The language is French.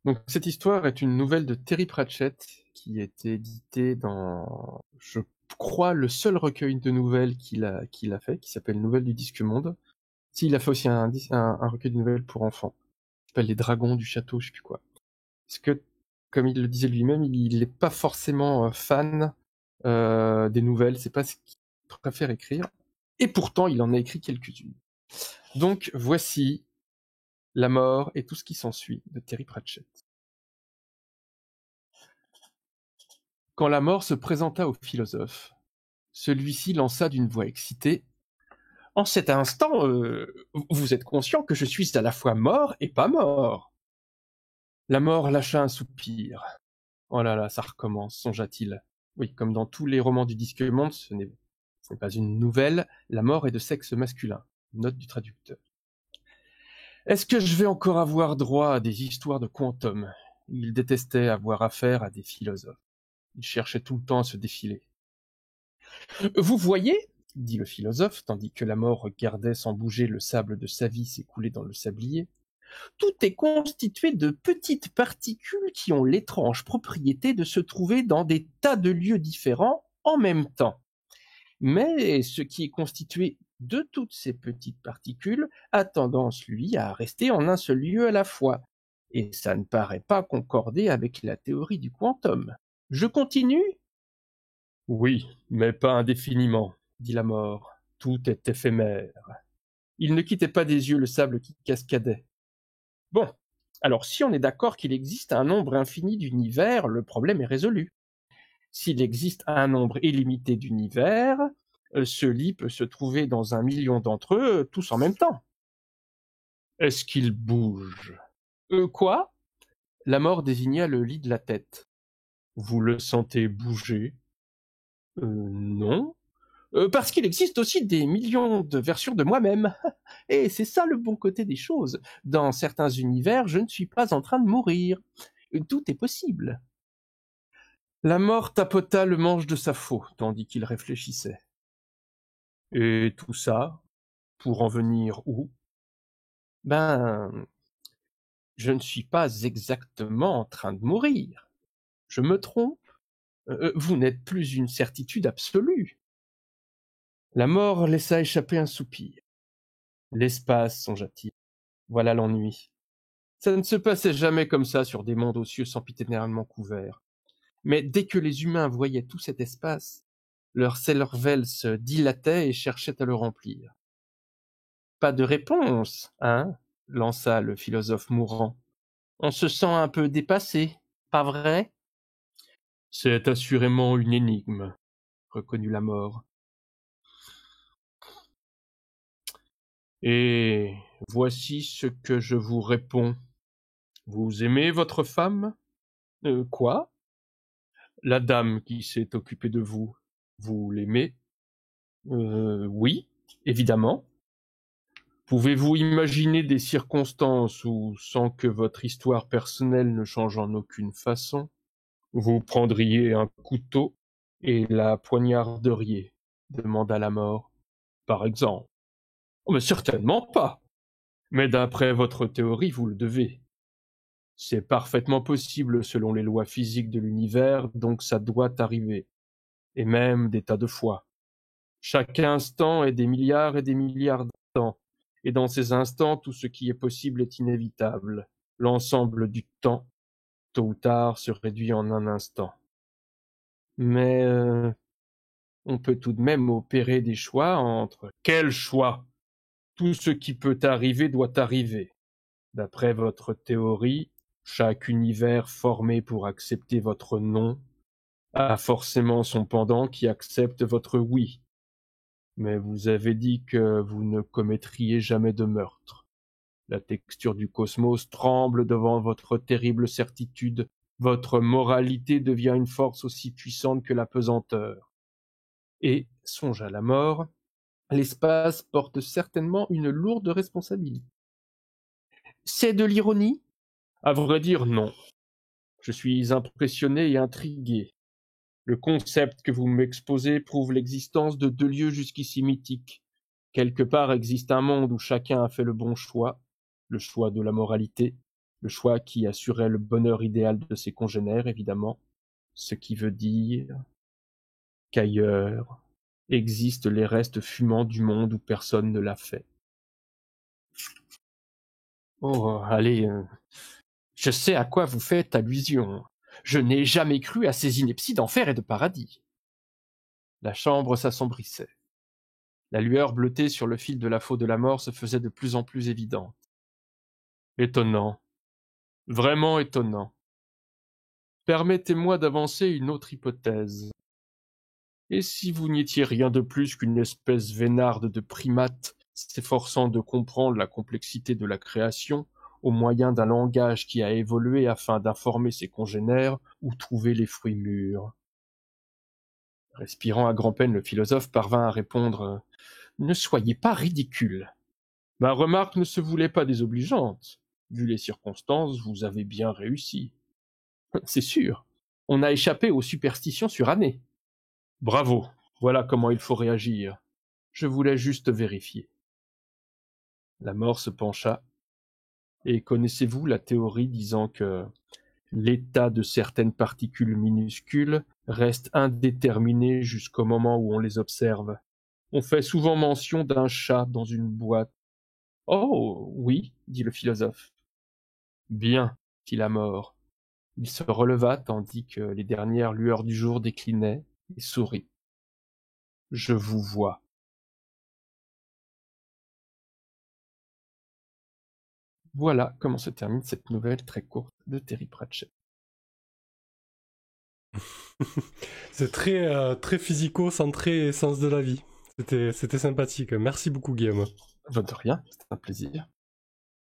Donc, cette histoire est une nouvelle de Terry Pratchett qui a été éditée dans, je crois, le seul recueil de nouvelles qu'il a fait, qui s'appelle Nouvelles du Disque Monde. Si, il a fait aussi un recueil de nouvelles pour enfants, qui s'appelle Les Dragons du Château, je sais plus quoi. Parce que, comme il le disait lui-même, il n'est pas forcément fan des nouvelles, c'est pas ce qu'il préfère écrire. Et pourtant, il en a écrit quelques-unes. Donc, voici La mort et tout ce qui s'ensuit de Terry Pratchett. Quand la mort se présenta au philosophe, celui-ci lança d'une voix excitée: « En cet instant, vous êtes conscient que je suis à la fois mort et pas mort ?» La mort lâcha un soupir. « Oh là là, ça recommence, songea-t-il. Oui, comme dans tous les romans du Disque Monde, ce n'est pas une nouvelle, la mort est de sexe masculin. » Note du traducteur. « Est-ce que je vais encore avoir droit à des histoires de quantum ?» Il détestait avoir affaire à des philosophes. Il cherchait tout le temps à se défiler. « Vous voyez, dit le philosophe, tandis que la mort regardait sans bouger le sable de sa vie s'écouler dans le sablier, tout est constitué de petites particules qui ont l'étrange propriété de se trouver dans des tas de lieux différents en même temps. Mais ce qui est constitué de toutes ces petites particules a tendance, lui, à rester en un seul lieu à la fois. Et ça ne paraît pas concorder avec la théorie du quantum. Je continue ? Oui, mais pas indéfiniment, dit la mort. Tout est éphémère. Il ne quittait pas des yeux le sable qui cascadait. Bon, alors si on est d'accord qu'il existe un nombre infini d'univers, le problème est résolu. S'il existe un nombre illimité d'univers, ce lit peut se trouver dans 1 million d'entre eux, tous en même temps. Est-ce qu'il bouge ? Quoi ? La mort désigna le lit de la tête. Vous le sentez bouger ? Non. Parce qu'il existe aussi des millions de versions de moi-même. Et c'est ça le bon côté des choses. Dans certains univers, je ne suis pas en train de mourir. Tout est possible. La mort tapota le manche de sa faux, tandis qu'il réfléchissait. Et tout ça, pour en venir où ? Ben, je ne suis pas exactement en train de mourir. Je me trompe ? Vous n'êtes plus une certitude absolue. La mort laissa échapper un soupir. L'espace, songea-t-il. Voilà l'ennui. Ça ne se passait jamais comme ça sur des mondes aux cieux sempiternellement couverts. Mais dès que les humains voyaient tout cet espace, leur cervelle se dilatait et cherchait à le remplir. Pas de réponse, hein ? Lança le philosophe mourant. On se sent un peu dépassé, pas vrai ? C'est assurément une énigme, reconnut la mort. Et voici ce que je vous réponds. Vous aimez votre femme ? Quoi ? La dame qui s'est occupée de vous, vous l'aimez ? Oui, évidemment. Pouvez-vous imaginer des circonstances où, sans que votre histoire personnelle ne change en aucune façon, vous prendriez un couteau et la poignarderiez ? Demanda la mort. Par exemple. Oh, mais certainement pas. Mais d'après votre théorie, vous le devez. C'est parfaitement possible selon les lois physiques de l'univers, donc ça doit arriver. Et même des tas de fois. Chaque instant est des milliards et des milliards d'instants. Et dans ces instants, tout ce qui est possible est inévitable. L'ensemble du temps, tôt ou tard, se réduit en un instant. Mais on peut tout de même opérer des choix entre... Quel choix ? Tout ce qui peut arriver doit arriver. D'après votre théorie, chaque univers formé pour accepter votre non a forcément son pendant qui accepte votre oui. Mais vous avez dit que vous ne commettriez jamais de meurtre. La texture du cosmos tremble devant votre terrible certitude. Votre moralité devient une force aussi puissante que la pesanteur. Et, songe à la mort, l'espace porte certainement une lourde responsabilité. C'est de l'ironie ? À vrai dire, non. Je suis impressionné et intrigué. Le concept que vous m'exposez prouve l'existence de 2 lieux jusqu'ici mythiques. Quelque part existe un monde où chacun a fait le bon choix, le choix de la moralité, Le choix qui assurait le bonheur idéal de ses congénères, évidemment. Ce qui veut dire qu'ailleurs existent les restes fumants du monde où personne ne l'a fait. Oh, allez, je sais à quoi vous faites allusion. Je n'ai jamais cru à ces inepties d'enfer et de paradis. La chambre s'assombrissait. La lueur bleutée sur le fil de la faux de la mort se faisait de plus en plus évidente. Étonnant. Vraiment étonnant. Permettez-moi d'avancer une autre hypothèse. Et si vous n'étiez rien de plus qu'une espèce vénarde de primate s'efforçant de comprendre la complexité de la création au moyen d'un langage qui a évolué afin d'informer ses congénères où trouver les fruits mûrs. Respirant à grand-peine, le philosophe parvint à répondre « Ne soyez pas ridicule. Ma remarque ne se voulait pas désobligeante. Vu les circonstances, vous avez bien réussi. C'est sûr, on a échappé aux superstitions surannées. Bravo, voilà comment il faut réagir. Je voulais juste vérifier. » La mort se pencha. Et connaissez-vous la théorie disant que l'état de certaines particules minuscules reste indéterminé jusqu'au moment où on les observe? On fait souvent mention d'un chat dans une boîte. Oh, oui, dit le philosophe. Bien, dit la mort. Il se releva tandis que les dernières lueurs du jour déclinaient et sourit. Je vous vois. Voilà comment se termine cette nouvelle très courte de Terry Pratchett. C'est très physico-centré sens de la vie. C'était sympathique. Merci beaucoup, Guillaume. De rien, c'était un plaisir.